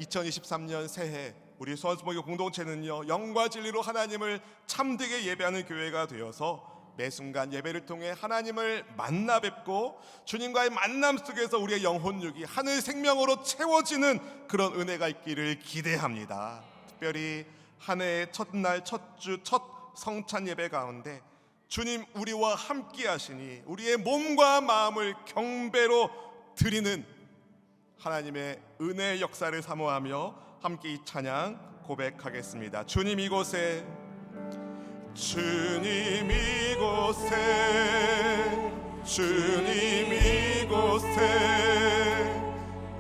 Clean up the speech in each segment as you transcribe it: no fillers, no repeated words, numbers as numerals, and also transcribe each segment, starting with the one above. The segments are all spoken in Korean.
2023년 새해 우리 소환수목교 공동체는요, 영과 진리로 하나님을 참되게 예배하는 교회가 되어서 매 순간 예배를 통해 하나님을 만나 뵙고 주님과의 만남 속에서 우리의 영혼육이 하늘 생명으로 채워지는 그런 은혜가 있기를 기대합니다. 특별히 한 해의 첫날, 첫 주, 첫 성찬 예배 가운데 주님 우리와 함께 하시니 우리의 몸과 마음을 경배로 드리는 하나님의 은혜의 역사를 사모하며 함께 이 찬양 고백하겠습니다. 주님 이곳에, 주님 이곳에, 주님 이곳에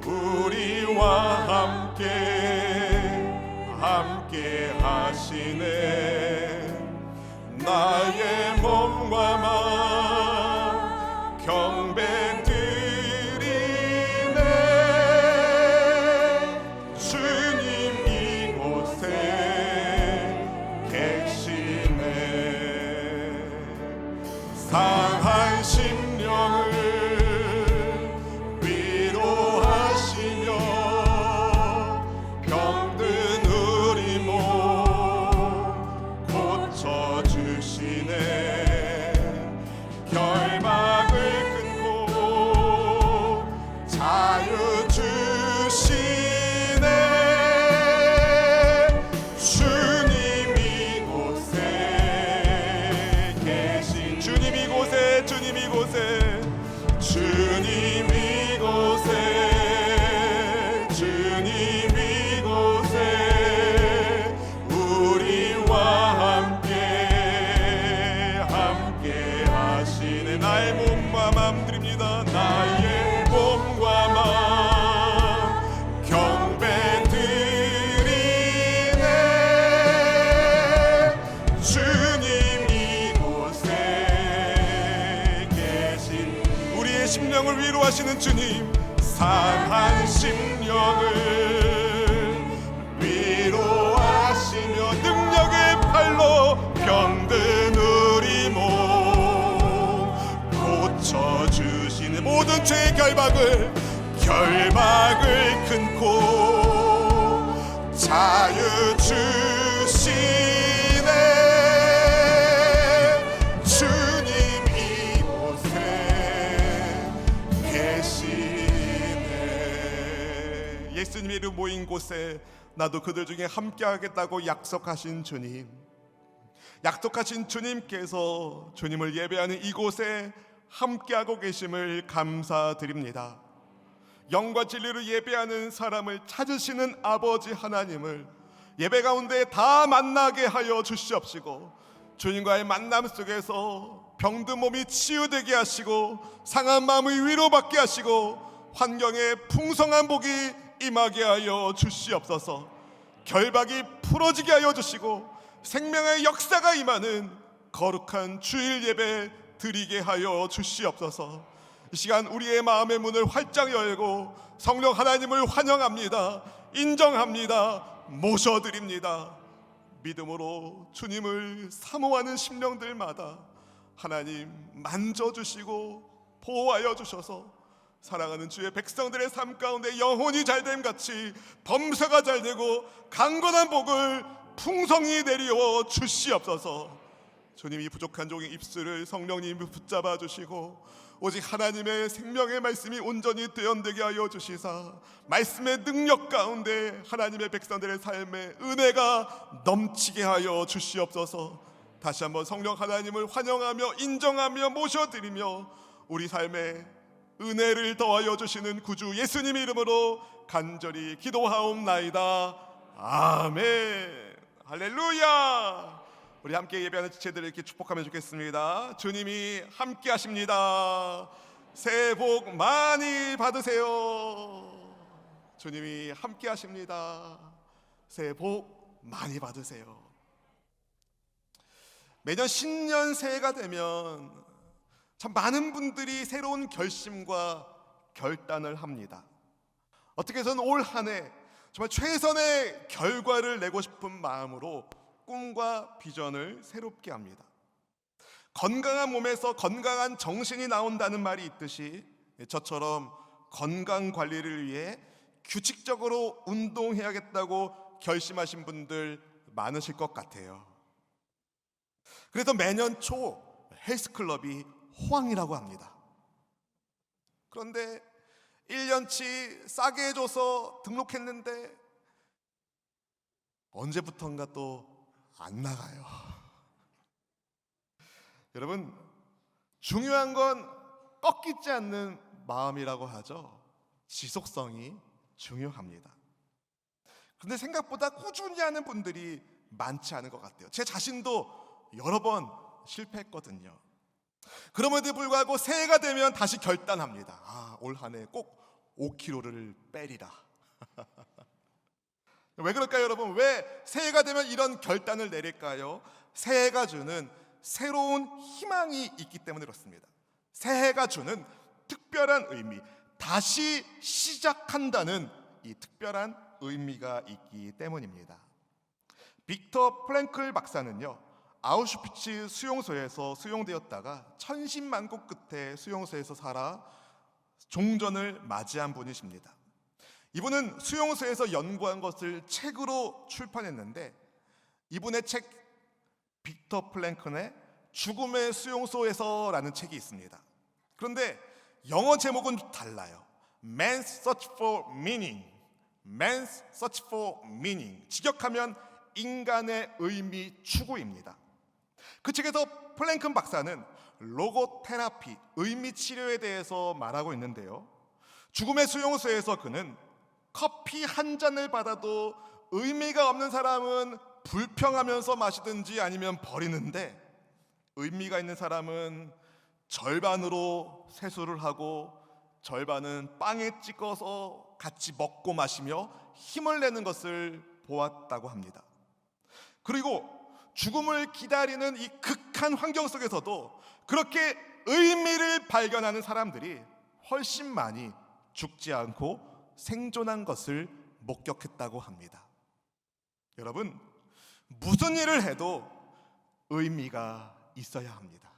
우리와 함께 하시네. 나의 몸과 마음 경배 드리네. 주님 이곳에 계시네. 상한 심령을 위로하시며 병든 우리 몸 고쳐주시네. 결박을 끊고 자유 주시네. 주님 이곳에 계신, 주님 이곳에, 주님 이곳에, 주님 이곳에, 주님 이곳에 우리와 함께 하시네. 나의 몸과 마음 드립니다. 나의 몸과 마음 경배 드리네. 주님 이곳에 계신 우리의 심령을 위로하시는 주님, 상한 심령을 위로하시며 능력의 팔로 병든 우리 몸 고쳐주시는 모든 죄의 결박을 끊고 자유 주시네. 주님 이곳에 계시네. 예수님의 이름 모인 곳에 나도 그들 중에 함께 하겠다고 약속하신 주님, 약속하신 주님께서 주님을 예배하는 이곳에 함께하고 계심을 감사드립니다. 영과 진리로 예배하는 사람을 찾으시는 아버지 하나님을 예배 가운데 다 만나게 하여 주시옵시고, 주님과의 만남 속에서 병든 몸이 치유되게 하시고 상한 마음을 위로받게 하시고 환경에 풍성한 복이 임하게 하여 주시옵소서. 결박이 풀어지게 하여 주시고 생명의 역사가 임하는 거룩한 주일 예배 드리게 하여 주시옵소서. 이 시간 우리의 마음의 문을 활짝 열고 성령 하나님을 환영합니다. 인정합니다. 모셔드립니다. 믿음으로 주님을 사모하는 심령들마다 하나님 만져주시고 보호하여 주셔서 사랑하는 주의 백성들의 삶 가운데 영혼이 잘됨 같이 범사가 잘되고 강건한 복을 풍성히 내리어 주시옵소서. 주님이 부족한 종의 입술을 성령님이 붙잡아 주시고 오직 하나님의 생명의 말씀이 온전히 되어되게 하여 주시사 말씀의 능력 가운데 하나님의 백성들의 삶에 은혜가 넘치게 하여 주시옵소서. 다시 한번 성령 하나님을 환영하며 인정하며 모셔드리며 우리 삶에 은혜를 더하여 주시는 구주 예수님 이름으로 간절히 기도하옵나이다. 아멘. 할렐루야. 우리 함께 예배하는 지체들을 이렇게 축복하면 좋겠습니다. 주님이 함께 하십니다. 새해 복 많이 받으세요. 주님이 함께 하십니다. 새해 복 많이 받으세요. 매년 신년 새해가 되면 참 많은 분들이 새로운 결심과 결단을 합니다. 어떻게 해서는 올 한 해 정말 최선의 결과를 내고 싶은 마음으로 꿈과 비전을 새롭게 합니다. 건강한 몸에서 건강한 정신이 나온다는 말이 있듯이 저처럼 건강 관리를 위해 규칙적으로 운동해야겠다고 결심하신 분들 많으실 것 같아요. 그래서 매년 초 헬스클럽이 호황이라고 합니다. 그런데 1년치 싸게 해줘서 등록했는데 언제부턴가 또 안 나가요. 여러분, 중요한 건 꺾이지 않는 마음이라고 하죠. 지속성이 중요합니다. 그런데 생각보다 꾸준히 하는 분들이 많지 않은 것 같아요. 제 자신도 여러 번 실패했거든요. 그럼에도 불구하고 새해가 되면 다시 결단합니다. 올 한 해 꼭 5kg를 빼리라. 왜 그럴까요, 여러분? 왜 새해가 되면 이런 결단을 내릴까요? 새해가 주는 새로운 희망이 있기 때문에 그렇습니다. 새해가 주는 특별한 의미, 다시 시작한다는 이 특별한 의미가 있기 때문입니다. 빅터 프랭클 박사는요, 아우슈비츠 수용소에서 수용되었다가 천신만고 끝에 수용소에서 살아 종전을 맞이한 분이십니다. 이분은 수용소에서 연구한 것을 책으로 출판했는데, 이분의 책 빅터 프랭클의 죽음의 수용소에서라는 책이 있습니다. 그런데 영어 제목은 달라요. Man's Search for Meaning. Man's Search for Meaning. 직역하면 인간의 의미 추구입니다. 그 책에서 플랭큰 박사는 로고 테라피, 의미 치료에 대해서 말하고 있는데요. 죽음의 수용소에서 그는 커피 한 잔을 받아도 의미가 없는 사람은 불평하면서 마시든지 아니면 버리는데, 의미가 있는 사람은 절반으로 세수를 하고 절반은 빵에 찍어서 같이 먹고 마시며 힘을 내는 것을 보았다고 합니다. 그리고 죽음을 기다리는 이 극한 환경 속에서도 그렇게 의미를 발견하는 사람들이 훨씬 많이 죽지 않고 생존한 것을 목격했다고 합니다. 여러분, 무슨 일을 해도 의미가 있어야 합니다.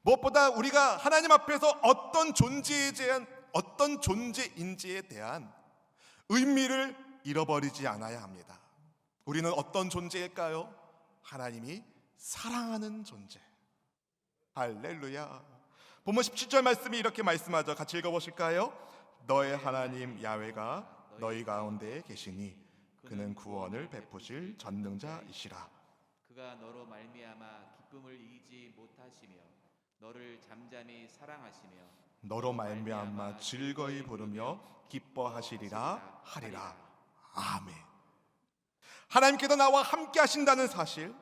무엇보다 우리가 하나님 앞에서 어떤 존재인지에 대한 의미를 잃어버리지 않아야 합니다. 우리는 어떤 존재일까요? 하나님이 사랑하는 존재. 할렐루야. 본문 17절 말씀이 이렇게 말씀하죠. 같이 읽어보실까요? 너의 하나님 야훼가 너희 가운데 계시니 그는 구원을 베푸실 전능자이시라. 그가 너로 말미암아 기쁨을 이기지 못하시며 너를 잠잠히 사랑하시며 너로 말미암아 즐거이 부르며 기뻐하시리라 하리라. 아멘. 하나님께서 나와 함께 하신다는 사실,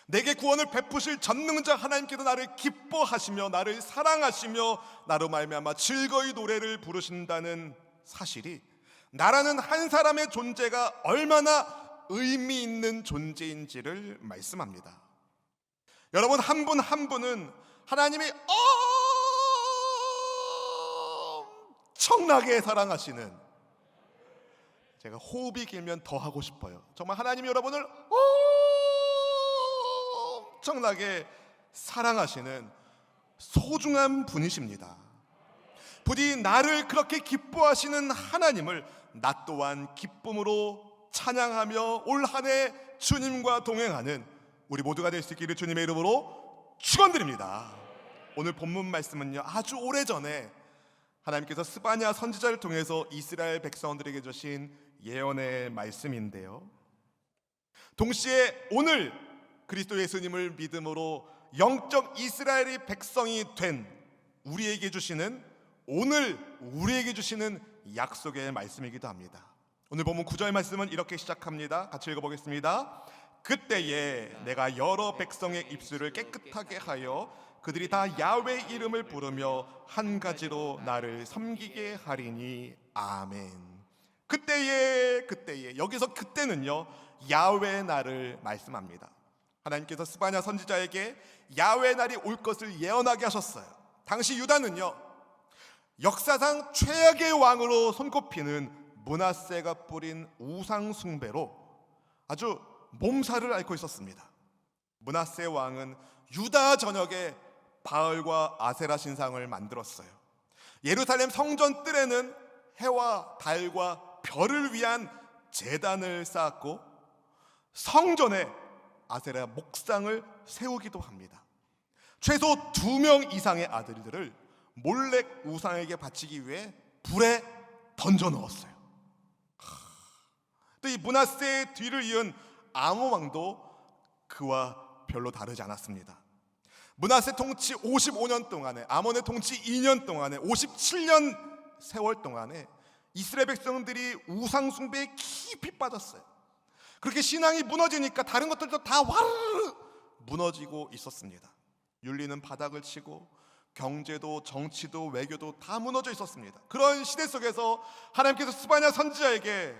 내게 구원을 베푸실 전능자 하나님께서 나를 기뻐하시며 나를 사랑하시며 나로 말미암아 즐거이 노래를 부르신다는 사실이 나라는 한 사람의 존재가 얼마나 의미 있는 존재인지를 말씀합니다. 여러분, 한 분 한 분은 하나님이 엄청나게 사랑하시는, 제가 호흡이 길면 더 하고 싶어요. 정말 하나님이 여러분을 엄청나게 사랑하시는 소중한 분이십니다. 부디 나를 그렇게 기뻐하시는 하나님을 나 또한 기쁨으로 찬양하며 올 한 해 주님과 동행하는 우리 모두가 될 수 있기를 주님의 이름으로 축원드립니다. 오늘 본문 말씀은요, 아주 오래전에 하나님께서 스바냐 선지자를 통해서 이스라엘 백성들에게 주신 예언의 말씀인데요, 동시에 오늘 그리스도 예수님을 믿음으로 영적 이스라엘의 백성이 된 우리에게 주시는, 오늘 우리에게 주시는 약속의 말씀이기도 합니다. 오늘 본문 9절 말씀은 이렇게 시작합니다. 같이 읽어보겠습니다. 그때에 내가 여러 백성의 입술을 깨끗하게 하여 그들이 다 야훼 이름을 부르며 한 가지로 나를 섬기게 하리니. 아멘. 그때에 여기서 그때는요, 야훼 날을 말씀합니다. 하나님께서 스바냐 선지자에게 야훼 날이 올 것을 예언하게 하셨어요. 당시 유다는요, 역사상 최악의 왕으로 손꼽히는 므낫세가 뿌린 우상 숭배로 아주 몸살을 앓고 있었습니다. 므낫세 왕은 유다 전역에 바알과 아세라 신상을 만들었어요. 예루살렘 성전 뜰에는 해와 달과 별을 위한 제단을 쌓았고 성전에 아세라 목상을 세우기도 합니다. 최소 2명 이상의 아들들을 몰렉 우상에게 바치기 위해 불에 던져 넣었어요. 또 이 므낫세의 뒤를 이은 아몬 왕도 그와 별로 다르지 않았습니다. 므낫세 통치 55년 동안에, 아몬의 통치 2년 동안에, 57년 세월 동안에 이스라엘 백성들이 우상 숭배에 깊이 빠졌어요. 그렇게 신앙이 무너지니까 다른 것들도 다 와르르 무너지고 있었습니다. 윤리는 바닥을 치고 경제도 정치도 외교도 다 무너져 있었습니다. 그런 시대 속에서 하나님께서 스바냐 선지자에게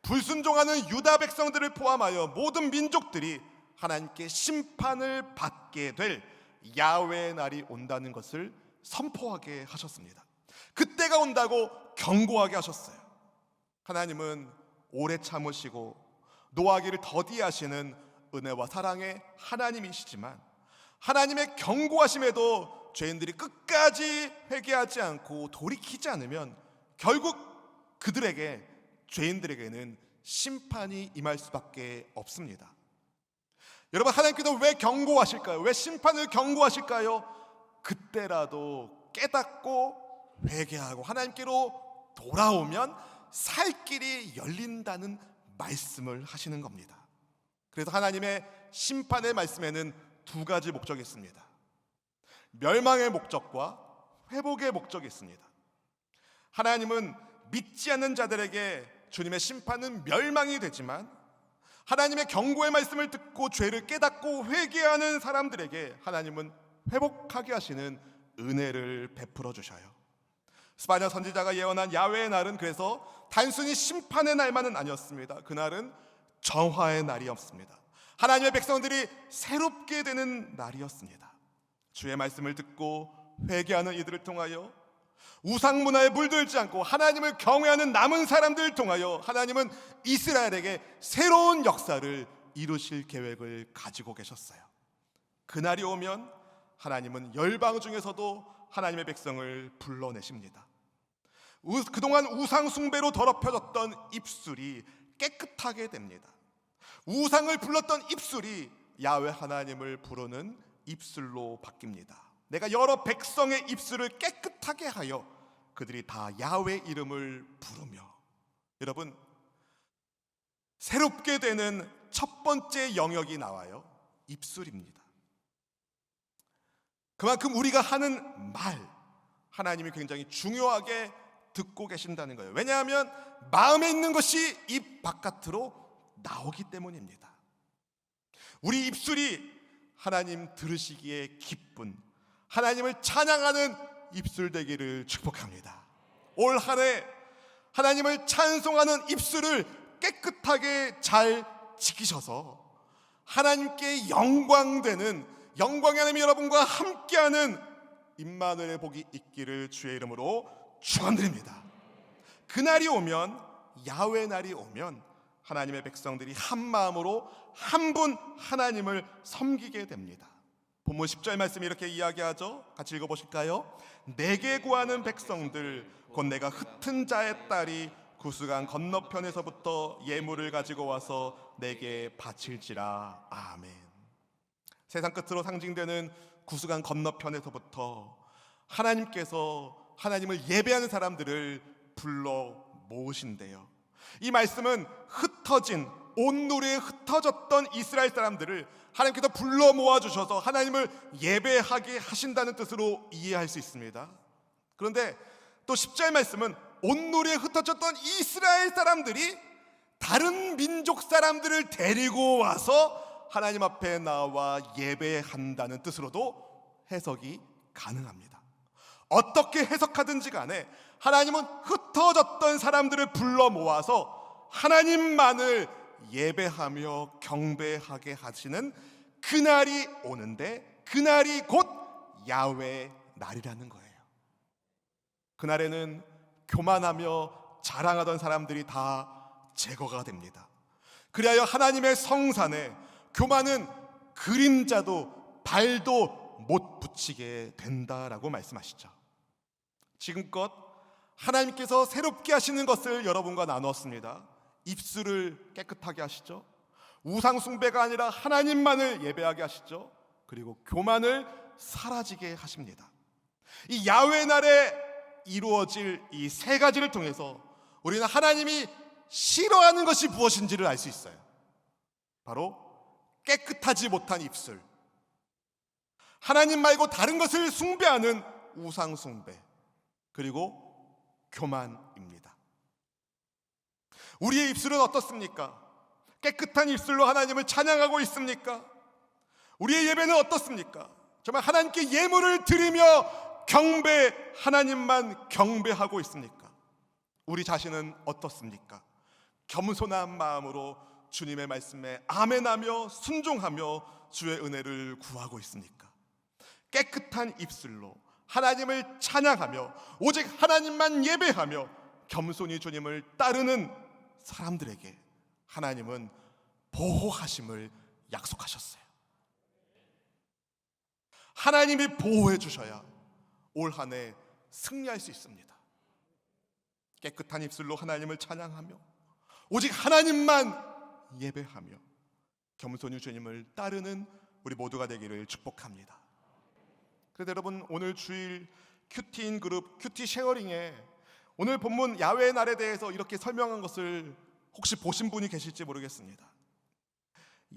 불순종하는 유다 백성들을 포함하여 모든 민족들이 하나님께 심판을 받게 될 야훼의 날이 온다는 것을 선포하게 하셨습니다. 그때가 온다고 경고하게 하셨어요. 하나님은 오래 참으시고 노하기를 더디하시는 은혜와 사랑의 하나님이시지만 하나님의 경고하심에도 죄인들이 끝까지 회개하지 않고 돌이키지 않으면 결국 그들에게, 죄인들에게는 심판이 임할 수밖에 없습니다. 여러분, 하나님께서 왜 경고하실까요? 왜 심판을 경고하실까요? 그때라도 깨닫고 회개하고 하나님께로 돌아오면 살 길이 열린다는 말씀을 하시는 겁니다. 그래서 하나님의 심판의 말씀에는 2가지 목적이 있습니다. 멸망의 목적과 회복의 목적이 있습니다. 하나님은 믿지 않는 자들에게 주님의 심판은 멸망이 되지만 하나님의 경고의 말씀을 듣고 죄를 깨닫고 회개하는 사람들에게 하나님은 회복하게 하시는 은혜를 베풀어 주셔요. 스바냐 선지자가 예언한 야훼의 날은 그래서 단순히 심판의 날만은 아니었습니다. 그날은 정화의 날이었습니다. 하나님의 백성들이 새롭게 되는 날이었습니다. 주의 말씀을 듣고 회개하는 이들을 통하여 우상 문화에 물들지 않고 하나님을 경외하는 남은 사람들을 통하여 하나님은 이스라엘에게 새로운 역사를 이루실 계획을 가지고 계셨어요. 그날이 오면 하나님은 열방 중에서도 하나님의 백성을 불러내십니다. 그동안 우상 숭배로 더럽혀졌던 입술이 깨끗하게 됩니다. 우상을 불렀던 입술이 야훼 하나님을 부르는 입술로 바뀝니다. 내가 여러 백성의 입술을 깨끗하게 하여 그들이 다 야훼 이름을 부르며. 여러분, 새롭게 되는 첫 번째 영역이 나와요. 입술입니다. 그만큼 우리가 하는 말, 하나님이 굉장히 중요하게 듣고 계신다는 거예요. 왜냐하면 마음에 있는 것이 입 바깥으로 나오기 때문입니다. 우리 입술이 하나님 들으시기에 기쁜, 하나님을 찬양하는 입술 되기를 축복합니다. 올 한 해 하나님을 찬송하는 입술을 깨끗하게 잘 지키셔서 하나님께 영광되는, 영광의 하나님 여러분과 함께하는 임마누엘의 복이 있기를 주의 이름으로 축원드립니다. 그날이 오면, 야훼 날이 오면 하나님의 백성들이 한 마음으로 한 분 하나님을 섬기게 됩니다. 본문 10절 말씀이 이렇게 이야기하죠. 같이 읽어보실까요? 내게 구하는 백성들 곧 내가 흩은 자의 딸이 구스강 건너편에서부터 예물을 가지고 와서 내게 바칠지라. 아멘. 세상 끝으로 상징되는 구스강 건너편에서부터 하나님께서 하나님을 예배하는 사람들을 불러 모으신대요. 이 말씀은 흩어진, 온누리에 흩어졌던 이스라엘 사람들을 하나님께서 불러 모아주셔서 하나님을 예배하게 하신다는 뜻으로 이해할 수 있습니다. 그런데 또 10절 말씀은 온누리에 흩어졌던 이스라엘 사람들이 다른 민족 사람들을 데리고 와서 하나님 앞에 나와 예배한다는 뜻으로도 해석이 가능합니다. 어떻게 해석하든지 간에 하나님은 흩어졌던 사람들을 불러 모아서 하나님만을 예배하며 경배하게 하시는 그날이 오는데, 그날이 곧 야훼 날이라는 거예요. 그날에는 교만하며 자랑하던 사람들이 다 제거가 됩니다. 그리하여 하나님의 성산에 교만은 그림자도 발도 못 붙이게 된다라고 말씀하시죠. 지금껏 하나님께서 새롭게 하시는 것을 여러분과 나눴습니다. 입술을 깨끗하게 하시죠. 우상 숭배가 아니라 하나님만을 예배하게 하시죠. 그리고 교만을 사라지게 하십니다. 이 야훼 날에 이루어질 이 세 가지를 통해서 우리는 하나님이 싫어하는 것이 무엇인지를 알 수 있어요. 바로 깨끗하지 못한 입술, 하나님 말고 다른 것을 숭배하는 우상 숭배, 그리고 교만입니다. 우리의 입술은 어떻습니까? 깨끗한 입술로 하나님을 찬양하고 있습니까? 우리의 예배는 어떻습니까? 정말 하나님께 예물을 드리며 하나님만 경배하고 있습니까? 우리 자신은 어떻습니까? 겸손한 마음으로 주님의 말씀에 아멘하며 순종하며 주의 은혜를 구하고 있습니까? 깨끗한 입술로 하나님을 찬양하며 오직 하나님만 예배하며 겸손히 주님을 따르는 사람들에게 하나님은 보호하심을 약속하셨어요. 하나님이 보호해 주셔야 올 한 해 승리할 수 있습니다. 깨끗한 입술로 하나님을 찬양하며 오직 하나님만 예배하며 겸손히 주님을 따르는 우리 모두가 되기를 축복합니다. 그래서 여러분, 오늘 주일 큐티인 그룹 큐티 쉐어링에 오늘 본문 야훼의 날에 대해서 이렇게 설명한 것을 혹시 보신 분이 계실지 모르겠습니다.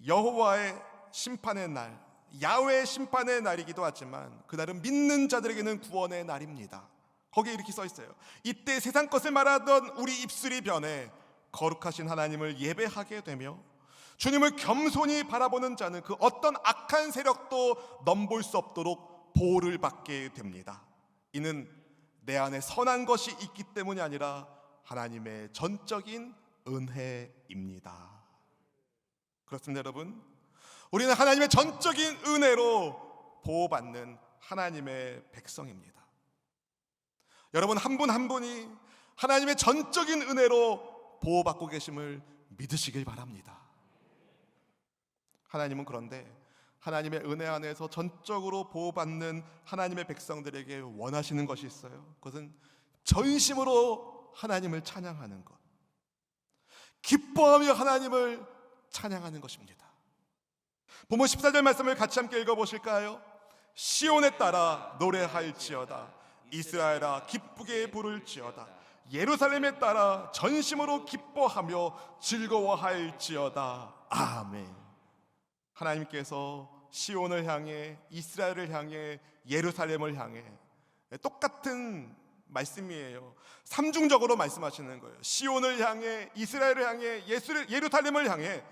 여호와의 심판의 날, 야훼의 심판의 날이기도 하지만 그날은 믿는 자들에게는 구원의 날입니다. 거기에 이렇게 써 있어요. 이때 세상 것을 말하던 우리 입술이 변해 거룩하신 하나님을 예배하게 되며 주님을 겸손히 바라보는 자는 그 어떤 악한 세력도 넘볼 수 없도록 보호를 받게 됩니다. 이는 내 안에 선한 것이 있기 때문이 아니라 하나님의 전적인 은혜입니다. 그렇습니다, 여러분. 우리는 하나님의 전적인 은혜로 보호받는 하나님의 백성입니다. 여러분, 한 분 한 분이 하나님의 전적인 은혜로 보호받고 계심을 믿으시길 바랍니다. 하나님은 그런데 하나님의 은혜 안에서 전적으로 보호받는 하나님의 백성들에게 원하시는 것이 있어요. 그것은 전심으로 하나님을 찬양하는 것, 기뻐하며 하나님을 찬양하는 것입니다. 본문 14절 말씀을 같이 함께 읽어보실까요? 시온에 따라 노래할지어다, 이스라엘아 기쁘게 부를지어다, 예루살렘에 따라 전심으로 기뻐하며 즐거워할지어다. 아멘. 하나님께서 시온을 향해, 이스라엘을 향해, 예루살렘을 향해 똑같은 말씀이에요. 삼중적으로 말씀하시는 거예요. 시온을 향해, 이스라엘을 향해, 예루살렘을 향해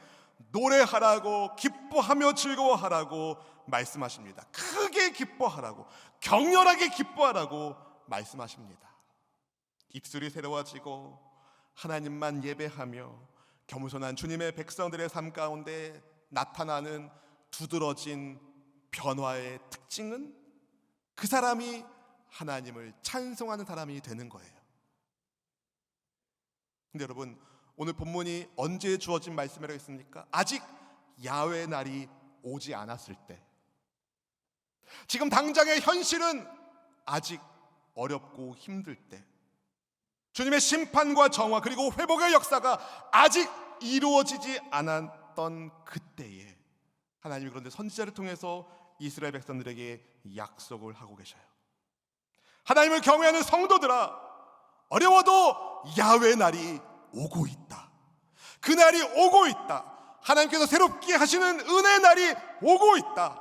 노래하라고, 기뻐하며 즐거워하라고 말씀하십니다. 크게 기뻐하라고, 격렬하게 기뻐하라고 말씀하십니다. 입술이 새로워지고 하나님만 예배하며 겸손한 주님의 백성들의 삶 가운데 나타나는 두드러진 변화의 특징은 그 사람이 하나님을 찬송하는 사람이 되는 거예요. 근데 여러분, 오늘 본문이 언제 주어진 말씀이라고 했습니까? 아직 야훼의 날이 오지 않았을 때, 지금 당장의 현실은 아직 어렵고 힘들 때, 주님의 심판과 정화 그리고 회복의 역사가 아직 이루어지지 않았던 그때에 하나님이 그런데 선지자를 통해서 이스라엘 백성들에게 약속을 하고 계셔요. 하나님을 경외하는 성도들아, 어려워도 야훼의 날이 오고 있다. 그 날이 오고 있다. 하나님께서 새롭게 하시는 은혜의 날이 오고 있다.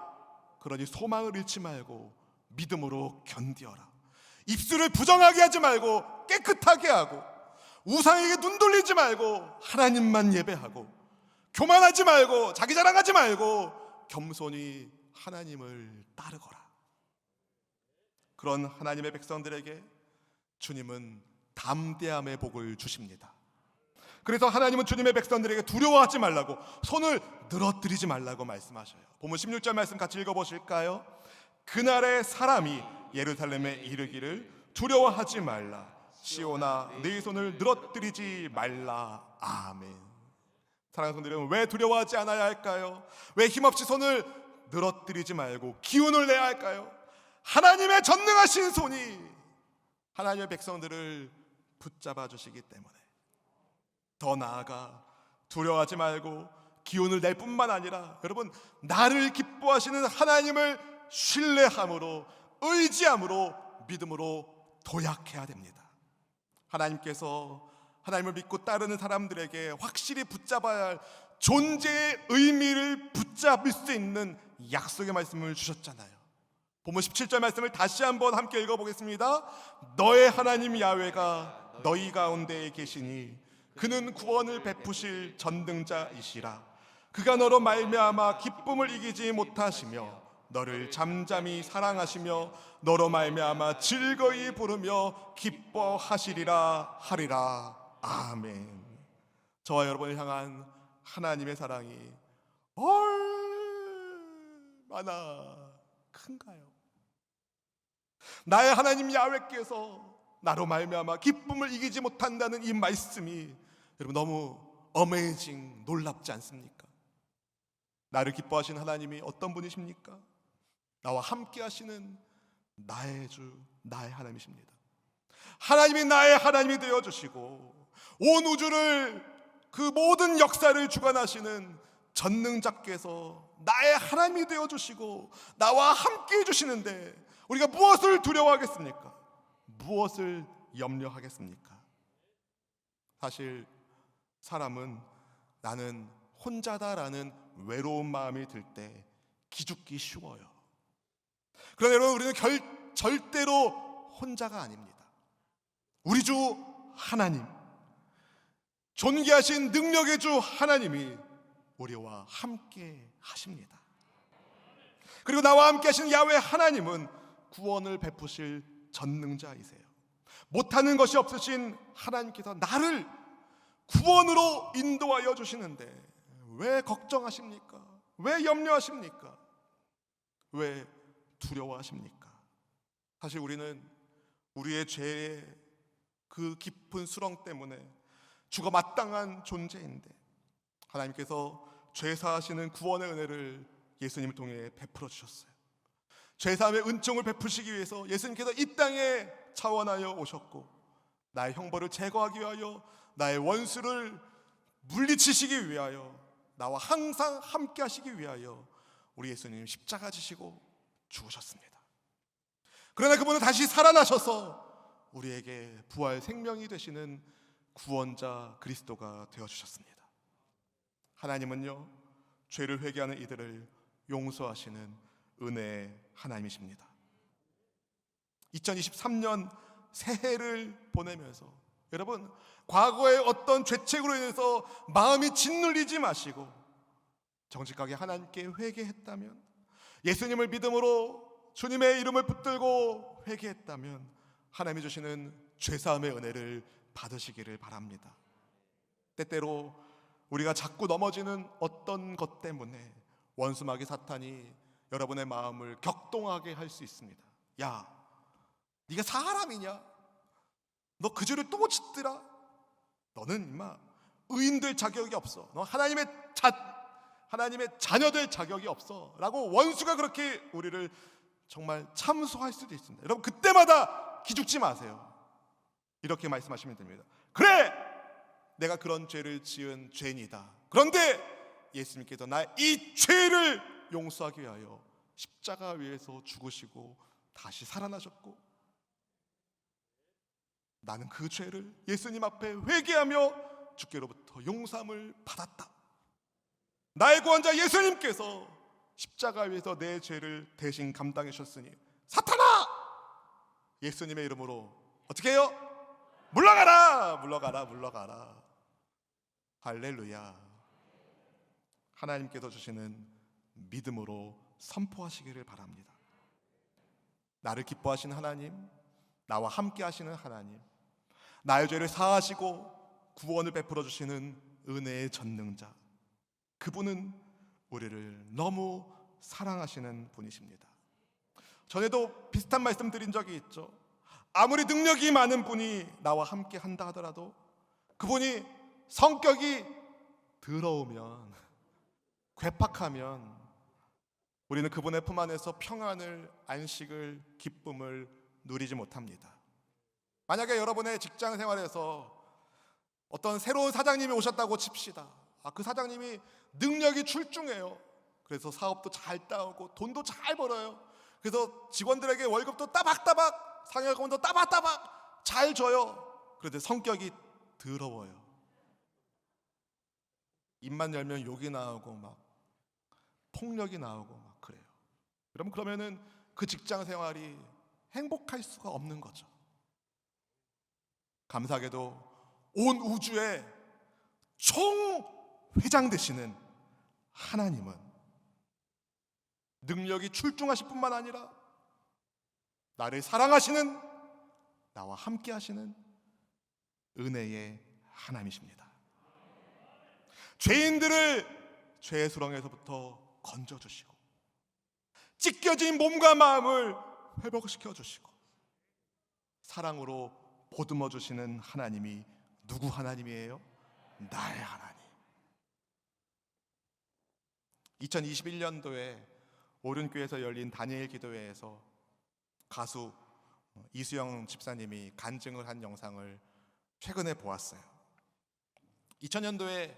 그러니 소망을 잃지 말고 믿음으로 견디어라. 입술을 부정하게 하지 말고 깨끗하게 하고, 우상에게 눈 돌리지 말고 하나님만 예배하고, 교만하지 말고 자기 자랑하지 말고 겸손히 하나님을 따르거라. 그런 하나님의 백성들에게 주님은 담대함의 복을 주십니다. 그래서 하나님은 주님의 백성들에게 두려워하지 말라고, 손을 늘어뜨리지 말라고 말씀하셔요. 본문 16절 말씀 같이 읽어보실까요? 그날의 사람이 예루살렘에 이르기를 두려워하지 말라, 시온아 네 손을 늘어뜨리지 말라. 아멘. 사랑하는 성도 여러분, 왜 두려워하지 않아야 할까요? 왜 힘없이 손을 늘어뜨리지 말고 기운을 내야 할까요? 하나님의 전능하신 손이 하나님의 백성들을 붙잡아 주시기 때문에, 더 나아가 두려워하지 말고 기운을 낼 뿐만 아니라 여러분, 나를 기뻐하시는 하나님을 신뢰함으로, 의지함으로, 믿음으로 도약해야 됩니다. 하나님께서 하나님을 믿고 따르는 사람들에게 확실히 붙잡아야 할 존재의 의미를 붙잡을 수 있는 약속의 말씀을 주셨잖아요. 본문 17절 말씀을 다시 한번 함께 읽어보겠습니다. 너의 하나님 야훼가 너희 가운데에 계시니 그는 구원을 베푸실 전능자이시라. 그가 너로 말미암아 기쁨을 이기지 못하시며 너를 잠잠히 사랑하시며 너로 말미암아 즐거이 부르며 기뻐하시리라 하리라. 아멘. 저와 여러분을 향한 하나님의 사랑이 얼마나 큰가요? 나의 하나님 야훼께서 나로 말미암아 기쁨을 이기지 못한다는 이 말씀이 여러분 너무 어메이징, 놀랍지 않습니까? 나를 기뻐하시는 하나님이 어떤 분이십니까? 나와 함께 하시는 나의 주, 나의 하나님이십니다. 하나님이 나의 하나님이 되어주시고 온 우주를, 그 모든 역사를 주관하시는 전능자께서 나의 하나님이 되어주시고 나와 함께 해주시는데 우리가 무엇을 두려워하겠습니까? 무엇을 염려하겠습니까? 사실 사람은 나는 혼자다라는 외로운 마음이 들 때 기죽기 쉬워요. 그러나 여러분, 우리는 절대로 혼자가 아닙니다. 우리 주 하나님, 존귀하신 능력의 주 하나님이 우리와 함께 하십니다. 그리고 나와 함께 하시는 야훼 하나님은 구원을 베푸실 전능자이세요. 못하는 것이 없으신 하나님께서 나를 구원으로 인도하여 주시는데 왜 걱정하십니까? 왜 염려하십니까? 왜 두려워하십니까? 사실 우리는 우리의 죄의 그 깊은 수렁 때문에 죽어 마땅한 존재인데 하나님께서 죄사하시는 구원의 은혜를 예수님을 통해 베풀어 주셨어요. 죄사함의 은총을 베푸시기 위해서 예수님께서 이 땅에 차원하여 오셨고 나의 형벌을 제거하기 위하여, 나의 원수를 물리치시기 위하여, 나와 항상 함께 하시기 위하여 우리 예수님 십자가 지시고 죽으셨습니다. 그러나 그분은 다시 살아나셔서 우리에게 부활 생명이 되시는 구원자 그리스도가 되어주셨습니다. 하나님은요, 죄를 회개하는 이들을 용서하시는 은혜의 하나님이십니다. 2023년 새해를 보내면서 여러분, 과거의 어떤 죄책으로 인해서 마음이 짓눌리지 마시고 정직하게 하나님께 회개했다면, 예수님을 믿음으로 주님의 이름을 붙들고 회개했다면 하나님이 주시는 죄사함의 은혜를 받으시기를 바랍니다. 때때로 우리가 자꾸 넘어지는 어떤 것 때문에 원수마귀 사탄이 여러분의 마음을 격동하게 할 수 있습니다. 야, 네가 사람이냐? 너 그 죄를 또 짓더라? 너는 임마 의인 될 자격이 없어. 너 하나님의 자녀 될 자격이 없어 라고 원수가 그렇게 우리를 정말 참소할 수도 있습니다. 여러분, 그때마다 기죽지 마세요. 이렇게 말씀하시면 됩니다. 그래, 내가 그런 죄를 지은 죄인이다. 그런데 예수님께서 나의 이 죄를 용서하기 위하여 십자가 위에서 죽으시고 다시 살아나셨고, 나는 그 죄를 예수님 앞에 회개하며 주께로부터 용서함을 받았다. 나의 구원자 예수님께서 십자가 위에서 내 죄를 대신 감당해 주셨으니 사탄아, 예수님의 이름으로 어떻게 해요? 물러가라, 물러가라, 물러가라. 할렐루야. 하나님께서 주시는 믿음으로 선포하시기를 바랍니다. 나를 기뻐하시는 하나님, 나와 함께 하시는 하나님, 나의 죄를 사하시고 구원을 베풀어 주시는 은혜의 전능자, 그분은 우리를 너무 사랑하시는 분이십니다. 전에도 비슷한 말씀 드린 적이 있죠. 아무리 능력이 많은 분이 나와 함께 한다 하더라도 그분이 성격이 더러우면, 괴팍하면 우리는 그분의 품 안에서 평안을, 안식을, 기쁨을 누리지 못합니다. 만약에 여러분의 직장 생활에서 어떤 새로운 사장님이 오셨다고 칩시다. 그 사장님이 능력이 출중해요. 그래서 사업도 잘 따오고 돈도 잘 벌어요. 그래서 직원들에게 월급도 따박따박, 상여금도 따박따박 잘 줘요. 그런데 성격이 더러워요. 입만 열면 욕이 나오고 막 폭력이 나오고 막 그래요. 여러분, 그러면은 그 직장 생활이 행복할 수가 없는 거죠. 감사하게도 온 우주의 총회장 되시는 하나님은 능력이 출중하실 뿐만 아니라 나를 사랑하시는, 나와 함께 하시는 은혜의 하나님이십니다. 죄인들을 죄의 수렁에서부터 건져주시고 찢겨진 몸과 마음을 회복시켜 주시고 사랑으로 보듬어 주시는 하나님이 누구 하나님이에요? 나의 하나님. 2021년도에 오륜교에서 열린 다니엘 기도회에서 가수 이수영 집사님이 간증을 한 영상을 최근에 보았어요. 2000년도에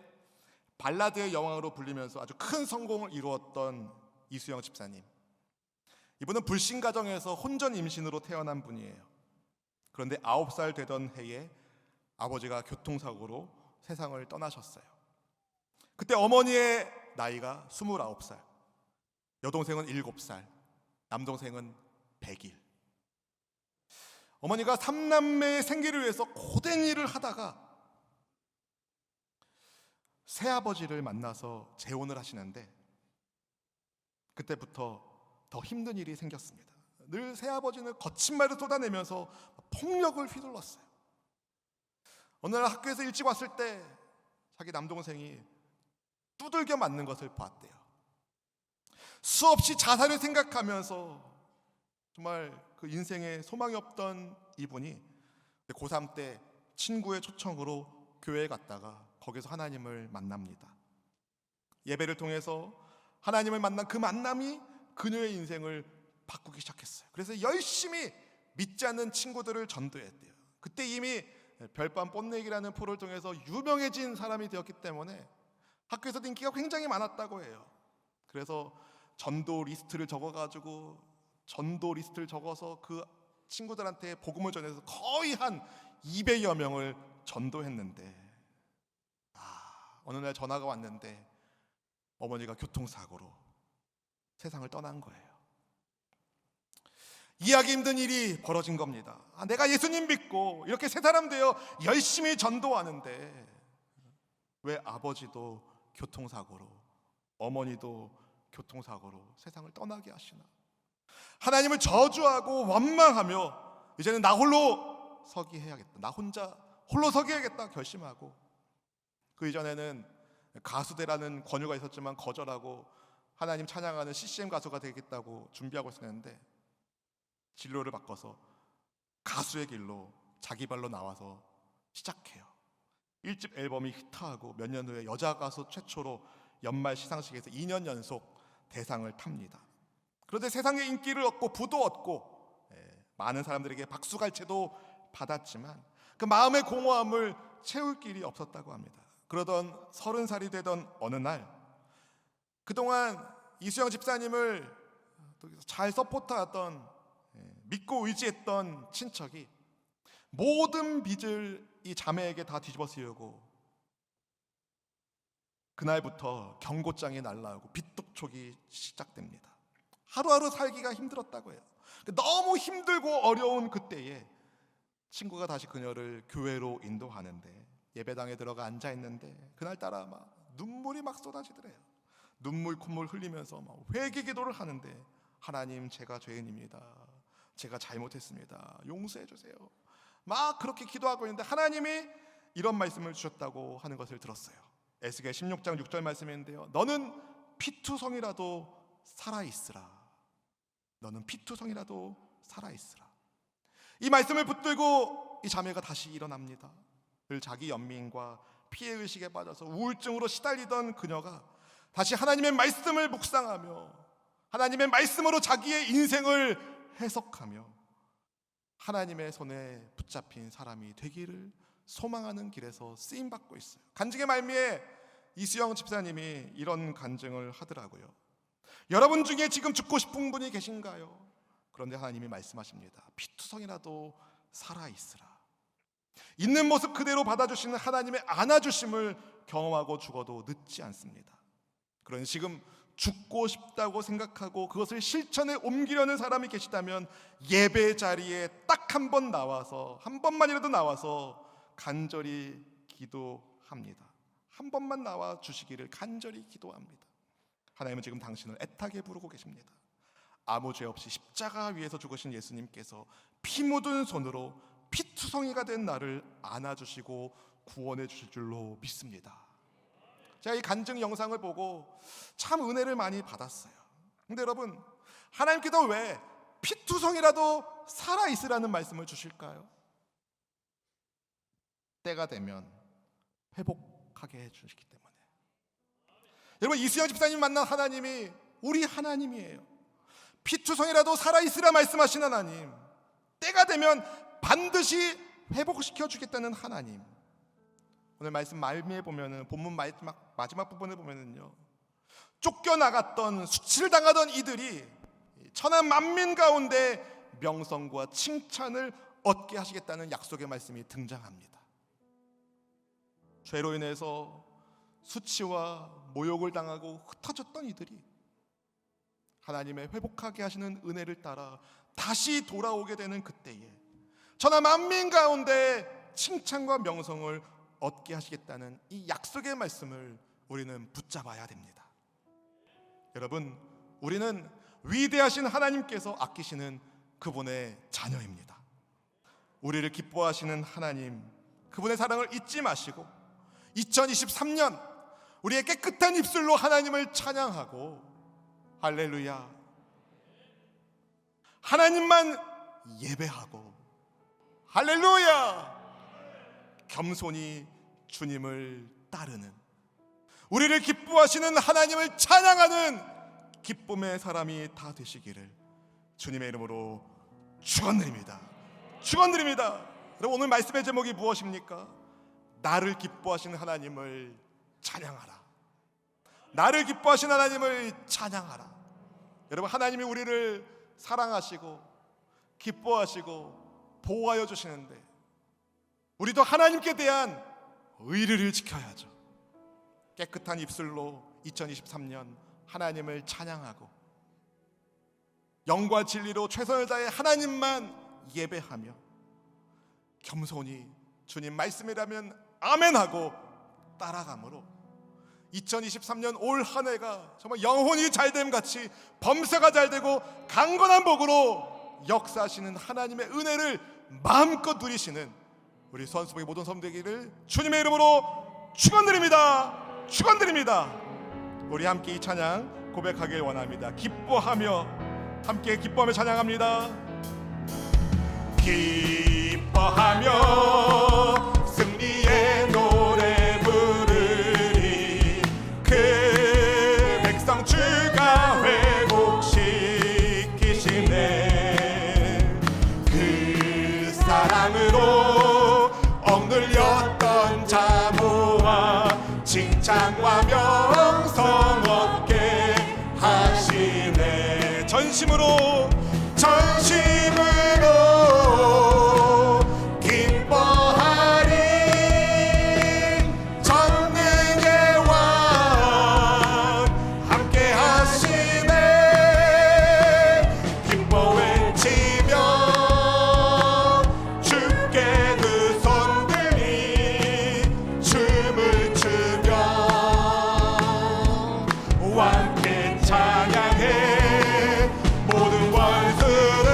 발라드의 여왕으로 불리면서 아주 큰 성공을 이루었던 이수영 집사님. 이분은 불신 가정에서 혼전 임신으로 태어난 분이에요. 그런데 9살 되던 해에 아버지가 교통사고로 세상을 떠나셨어요. 그때 어머니의 나이가 29살, 여동생은 7살, 남동생은 100일. 어머니가 3남매의 생계를 위해서 고된 일을 하다가 새아버지를 만나서 재혼을 하시는데 그때부터 더 힘든 일이 생겼습니다. 늘 새아버지는 거친 말을 쏟아내면서 폭력을 휘둘렀어요. 어느 날 학교에서 일찍 왔을 때 자기 남동생이 두들겨 맞는 것을 봤대요. 수없이 자살을 생각하면서 정말 그 인생에 소망이 없던 이분이 고3 때 친구의 초청으로 교회에 갔다가 거기서 하나님을 만납니다. 예배를 통해서 하나님을 만난 그 만남이 그녀의 인생을 바꾸기 시작했어요. 그래서 열심히 믿지 않는 친구들을 전도했대요. 그때 이미 별밤 뽐내기라는 프로를 통해서 유명해진 사람이 되었기 때문에 학교에서도 인기가 굉장히 많았다고 해요. 그래서 전도 리스트를 적어서 그 친구들한테 복음을 전해서 거의 한 200여 명을 전도했는데 어느 날 전화가 왔는데 어머니가 교통사고로 세상을 떠난 거예요. 이해하기 힘든 일이 벌어진 겁니다. 내가 예수님 믿고 이렇게 새 사람 되어 열심히 전도하는데 왜 아버지도 교통사고로, 어머니도 교통사고로 세상을 떠나게 하시나? 하나님을 저주하고 원망하며 이제는 나 홀로 서기 해야겠다, 나 혼자 홀로 서기 해야겠다 결심하고, 그 이전에는 가수대라는 권유가 있었지만 거절하고 하나님 찬양하는 CCM 가수가 되겠다고 준비하고 있었는데 진로를 바꿔서 가수의 길로 자기 발로 나와서 시작해요. 1집 앨범이 히트하고 몇 년 후에 여자 가수 최초로 연말 시상식에서 2년 연속 대상을 탑니다. 그런데 세상의 인기를 얻고 부도 얻고 많은 사람들에게 박수갈채도 받았지만 그 마음의 공허함을 채울 길이 없었다고 합니다. 그러던 30살이 되던 어느 날, 그동안 이수영 집사님을 잘 서포트하던, 믿고 의지했던 친척이 모든 빚을 이 자매에게 다 뒤집어 씌우고 그날부터 경고장이 날라오고 빚독촉이 시작됩니다. 하루하루 살기가 힘들었다고 해요. 너무 힘들고 어려운 그때에 친구가 다시 그녀를 교회로 인도하는데 예배당에 들어가 앉아있는데 그날따라 막 눈물이 막 쏟아지더래요. 눈물 콧물 흘리면서 막 회개 기도를 하는데, 하나님, 제가 죄인입니다, 제가 잘못했습니다, 용서해 주세요, 막 그렇게 기도하고 있는데 하나님이 이런 말씀을 주셨다고 하는 것을 들었어요. 에스겔 16장 6절 말씀인데요, 너는 피투성이라도 살아있으라, 너는 피투성이라도 살아있으라. 이 말씀을 붙들고 이 자매가 다시 일어납니다. 늘 자기 연민과 피해의식에 빠져서 우울증으로 시달리던 그녀가 다시 하나님의 말씀을 묵상하며 하나님의 말씀으로 자기의 인생을 해석하며 하나님의 손에 붙잡힌 사람이 되기를 소망하는 길에서 쓰임받고 있어요. 간증의 말미에 이수영 집사님이 이런 간증을 하더라고요. 여러분 중에 지금 죽고 싶은 분이 계신가요? 그런데 하나님이 말씀하십니다. 피투성이라도 살아있으라. 있는 모습 그대로 받아주시는 하나님의 안아주심을 경험하고 죽어도 늦지 않습니다. 그러니 지금 죽고 싶다고 생각하고 그것을 실천에 옮기려는 사람이 계시다면 예배 자리에 딱 한 번 나와서, 한 번만이라도 나와서 간절히 기도합니다. 한 번만 나와 주시기를 간절히 기도합니다. 하나님은 지금 당신을 애타게 부르고 계십니다. 아무 죄 없이 십자가 위에서 죽으신 예수님께서 피 묻은 손으로 피투성이가 된 나를 안아주시고 구원해 주실 줄로 믿습니다. 제가 이 간증 영상을 보고 참 은혜를 많이 받았어요. 근데 여러분, 하나님께서 왜 피투성이라도 살아있으라는 말씀을 주실까요? 때가 되면 회복하게 해주시기 때문에. 여러분, 이수영 집사님 만난 하나님이 우리 하나님이에요. 피투성이라도 살아있으라 말씀하신 하나님, 때가 되면 반드시 회복시켜 주겠다는 하나님. 오늘 말씀 말미에 보면은 본문 마지막 부분에 보면은요, 쫓겨나갔던 수치를 당하던 이들이 천하 만민 가운데 명성과 칭찬을 얻게 하시겠다는 약속의 말씀이 등장합니다. 죄로 인해서 수치와 모욕을 당하고 흩어졌던 이들이 하나님의 회복하게 하시는 은혜를 따라 다시 돌아오게 되는 그때에 천하 만민 가운데 칭찬과 명성을 얻게 하시겠다는 이 약속의 말씀을 우리는 붙잡아야 됩니다. 여러분, 우리는 위대하신 하나님께서 아끼시는 그분의 자녀입니다. 우리를 기뻐하시는 하나님, 그분의 사랑을 잊지 마시고 2023년 우리의 깨끗한 입술로 하나님을 찬양하고 할렐루야, 하나님만 예배하고 할렐루야, 겸손히 주님을 따르는, 우리를 기뻐하시는 하나님을 찬양하는 기쁨의 사람이 다 되시기를 주님의 이름으로 축원드립니다. 축원드립니다. 여러분, 오늘 말씀의 제목이 무엇입니까? 나를 기뻐하시는 하나님을 찬양하라. 나를 기뻐하시는 하나님을 찬양하라. 여러분, 하나님이 우리를 사랑하시고 기뻐하시고 보호하여 주시는데 우리도 하나님께 대한 의리를 지켜야죠. 깨끗한 입술로 2023년 하나님을 찬양하고 영과 진리로 최선을 다해 하나님만 예배하며 겸손히 주님 말씀이라면 아멘하고 따라가므로 2023년 올 한 해가 정말 영혼이 잘됨 같이 범사가 잘되고 강건한 복으로 역사하시는 하나님의 은혜를 마음껏 누리시는 우리 선수복의 모든 성도되기를 주님의 이름으로 축원드립니다. 축원드립니다. 우리 함께 이 찬양 고백하길 원합니다. 기뻐하며, 함께 기뻐하며 찬양합니다. 기뻐하며 승리의 노래 부르리. 그 백성 주가 회복시키시네. 그 사랑으로 억눌렸던 자모와 칭찬과 명성 얻게 하시네. 전심으로 기뻐하리. 전능의 왕 함께 하시네. 기뻐 외치며 주께 두 손 들이 춤을 추며 함께 찬양해. 모든 원수를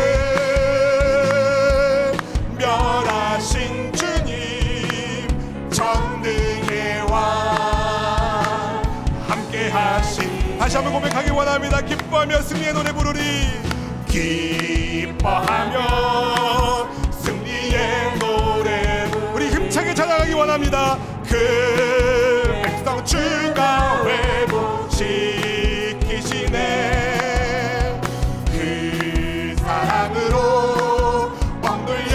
멸하신 주님, 전능의 왕 함께 하신. 다시 한번 고백하기 원합니다. 기뻐하며 승리의 노래 부르리. 기뻐하며 승리의 노래, 우리 힘차게 찬양하기 원합니다. 그 백성 주가 회복시키시네. 그 사랑으로 왕들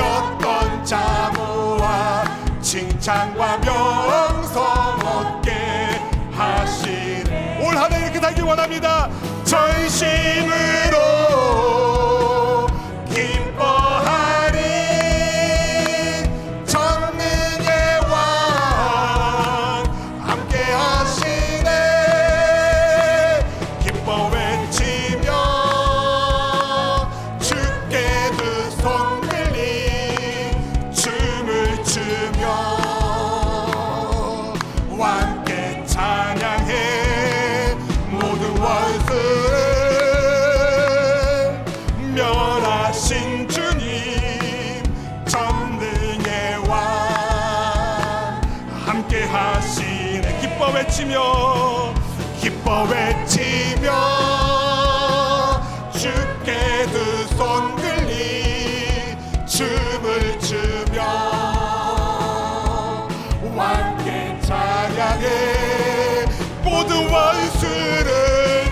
영성 얻게 하시네. 올 한 해 이렇게 살기 원합니다. 전심으로 기뻐하리. 전능의 왕 함께 하시네. 기뻐 외치며 주께 두 손 들리 춤을 추며 함께 찬양해. 모든 원수를 멸하신 주님 전능의 왕 함께 하시네. 기뻐 외치며 기뻐 외치며 주께 두 손 들리 춤을 추며 함께 찬양해. 모든 원수를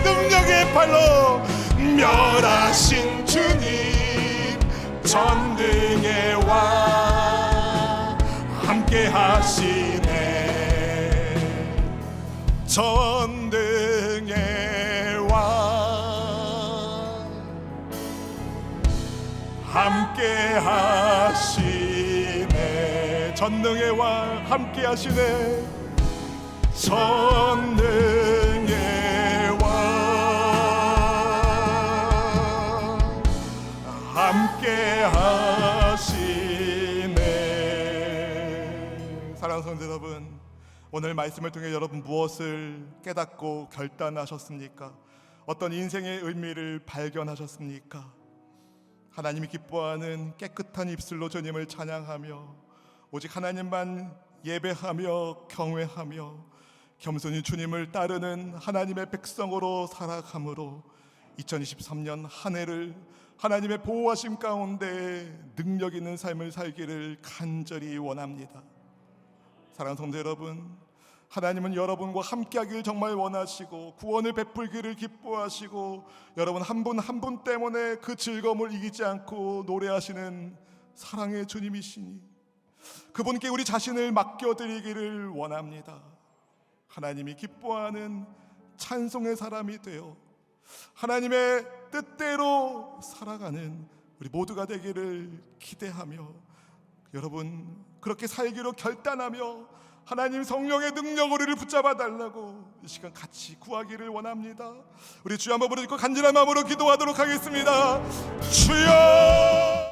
능력의 팔로 멸하신 주님 전능의 왕 함께 하시네. 전능의 왕 함께 하시네. 전능의 왕 함께 하시네. 전능의 왕 함께 하시네. 사랑하는 성도 여러분, 오늘 말씀을 통해 여러분 무엇을 깨닫고 결단하셨습니까? 어떤 인생의 의미를 발견하셨습니까? 하나님이 기뻐하는 깨끗한 입술로 주님을 찬양하며 오직 하나님만 예배하며 경외하며 겸손히 주님을 따르는 하나님의 백성으로 살아감으로 2023년 한 해를 하나님의 보호하심 가운데 능력 있는 삶을 살기를 간절히 원합니다. 사랑하는 성도 여러분, 하나님은 여러분과 함께하기를 정말 원하시고 구원을 베풀기를 기뻐하시고 여러분 한 분 한 분 때문에 그 즐거움을 이기지 않고 노래하시는 사랑의 주님이시니 그분께 우리 자신을 맡겨드리기를 원합니다. 하나님이 기뻐하는 찬송의 사람이 되어 하나님의 뜻대로 살아가는 우리 모두가 되기를 기대하며 여러분 그렇게 살기로 결단하며 하나님 성령의 능력으로 우리를 붙잡아 달라고 이 시간 같이 구하기를 원합니다. 우리 주여 한번 부르짖고 간절한 마음으로 기도하도록 하겠습니다. 주여.